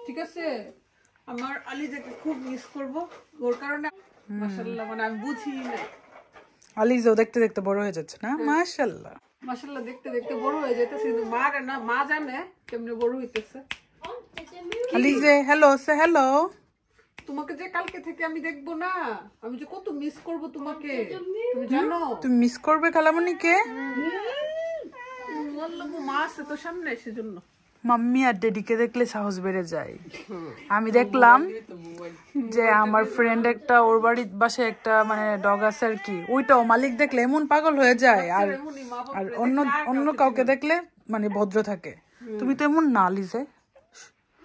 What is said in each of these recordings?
ঠিক আছে আমার আলিজাকে খুব মিস করব ওর কারণে মাশাআল্লাহ মানে আমি বুঝি না আলিজাও দেখতে দেখতে বড় হয়ে যাচ্ছে না মাশাআল্লাহ মাশাআল্লাহ দেখতে দেখতে বড় হয়ে যাইতেছে কিন্তু মা জানে কেমনে বড় হইতেছে আলিজা হ্যালো সে হ্যালো তোমাকে যে কালকে থেকে আমি দেখবো না আমি যে কত মিস করব তোমাকে তুমি জানো তুমি মিস করবে খালামণিকে বললাম মা আছে তো সামনে সেজন্য মাম্মি আর ড্যাডিকে দেখলে সাহস বেড়ে যায় আমি দেখলাম যে আমার ফ্রেন্ড একটা ওর বাড়ির বাসায় একটা মানে ডগ আছে আর কি ওইটাও মালিক দেখলে এমন পাগল হয়ে যায় আর আর অন্য কাউকে দেখলে মানে ভদ্র থাকে তুমি তো এমন না লিজে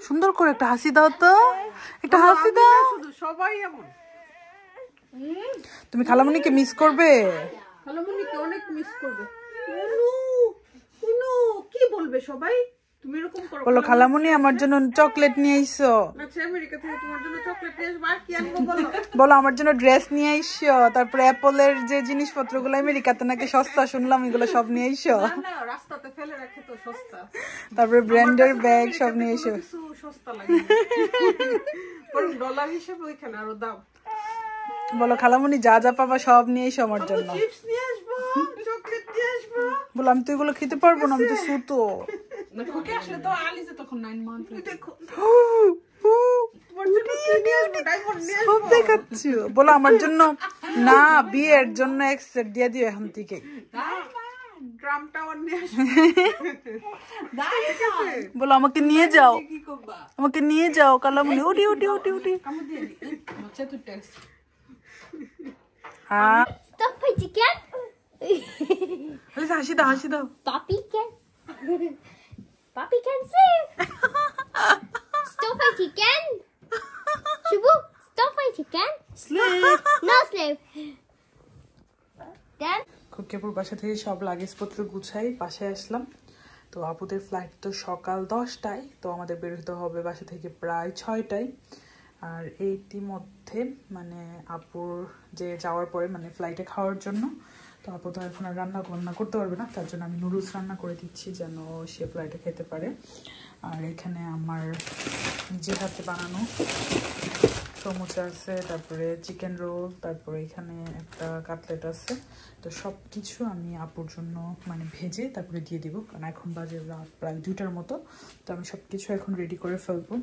সুন্দর করে একটা হাসি দাও তো একটা হাসি দাও সবাই এমন তুমি খালামণিকে মিস করবে খালামণিকে অনেক মিস করবে উনু কি বলবে সবাই তুমি এরকম করো বলো খালামণি আমার জন্য চকলেট নিয়ে আইছো আচ্ছা আমেরিকা থেকে তোমার জন্য চকলেট নিয়ে আসবো আর কি আনবো বলো বলো আমার জন্য ড্রেস নিয়ে আইছো তারপরে অ্যাপলের যে জিনিসপত্রগুলো আমেরিকাতে নাকি সস্তা শুনলাম এগুলো সব নিয়ে আইছো না রাস্তাতে ফেলে রাখে তো সস্তা তারপরে ব্র্যান্ডের ব্যাগ সব নিয়ে আইছো কিছু সস্তা লাগে পরে ডলার হিসেবে ওইখানে আরো দাম বলো খালামণি যা যা পাবা সব নিয়ে আইছো আমার জন্য চিপস নিয়ে আসবো চকলেট নিয়ে আসবো বলো আমি তো এগুলো খেতে পারবো না আমি তো সুতো না ওকে আসলে তো আলিজে তখন 9 মান্থ দেখো সব দেখাচ্ছি বলো আমার জন্য না বিয়ের জন্য এক সেট দিয়ে দিও এখন থেকে বলো আমাকে নিয়ে যাও আমাকে নিয়ে যাও খালামণি উঠি উঠি উঠি উঠি হ্যাঁ Stuffed chicken. হাসি দাও হাসি দাও Papi can. Papi can sing. Stuffed chicken. Shubu, stuffed chicken. Sleep. No sleep. Then. খুকিপুর বাসা থেকে সব লাগেজপত্র গুছাই বাসায় আসলাম তো আপুদের ফ্লাইট তো সকাল 10টায় তো আমাদের বের হতে হবে বাসা থেকে প্রায় 6টায় আর ইতিমধ্যে মানে আপুর যে যাওয়ার পরে মানে ফ্লাইটে খাওয়ার জন্য তো আপু তো এখন আর রান্না করতে পারবে না তার জন্য আমি নুডলস রান্না করে দিচ্ছি যেন সে ফ্লাইটে খেতে পারে আর এখানে আমার নিজের হাতে বানানো সমোসা আছে তারপরে চিকেন রোল তারপরে এখানে একটা কাটলেট আছে তো সব কিছু আমি আপুর জন্য মানে ভেজে তারপরে দিয়ে দিব কারণ এখন বাজে রাত প্রায় 2টার মতো তো আমি সব কিছু এখন রেডি করে ফেলবো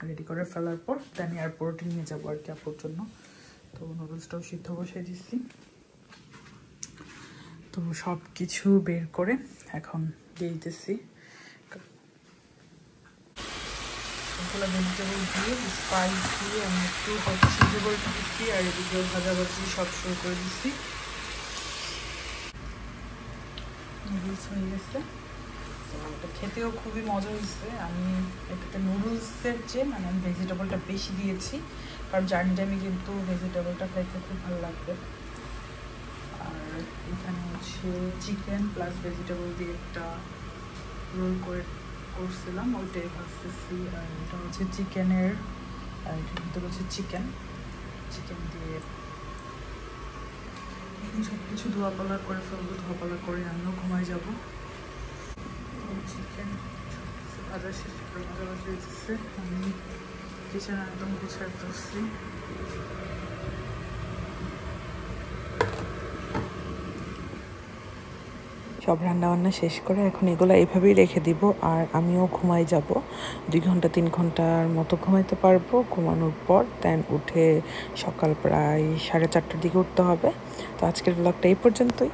রেডি করে ফেলার পর দেন এয়ারপোর্টে নিয়ে যাবো আর কি আপুর জন্য তো নুডলসটাও সিদ্ধ বসিয়ে দিচ্ছি তো সব কিছু বের করে এখন দিয়ে দিতেছি সবগুলো ভেজিটেবল দিয়ে স্পাইস দিয়ে আমি একটু হয়তো সিদ্ধ করে দিচ্ছি আর এদিকে ভাজাভাজি সব শুরু করে দিচ্ছি নুডলস হয়ে গেছে তো এটা খেতেও খুবই মজা হয়েছে আমি এটাতে নুডলসের চেয়ে মানে আমি ভেজিটেবলটা বেশি দিয়েছি কারণ জার্নি টাইমে কিন্তু ভেজিটেবলটা খাইতে খুব ভালো লাগবে আর এখানে হচ্ছে চিকেন প্লাস ভেজিটেবল দিয়ে একটা রোল করছিলাম ওইটাই ভাজতেছি আর এটা হচ্ছে চিকেনের আর এটা কিন্তু হচ্ছে চিকেন দিয়ে সব কিছু ধোয়া পালা করে ফেলবো ধোয়া পালা করে আমিও ঘুমাই যাবো চিকেন সব কিছু ভাজা শেষ করে ভাজা দিচ্ছে আমি কিচেন একদম গুছাই করছি সব রান্নাবান্না শেষ করে এখন এগুলো এইভাবেই রেখে দিব আর আমিও ঘুমাই যাব 2 ঘন্টা 3 ঘন্টার মতো ঘুমাইতে পারবো ঘুমানোর পর দেন উঠে সকাল প্রায় 4:30টার দিকে উঠতে হবে তো আজকের ব্লগটা এই পর্যন্তই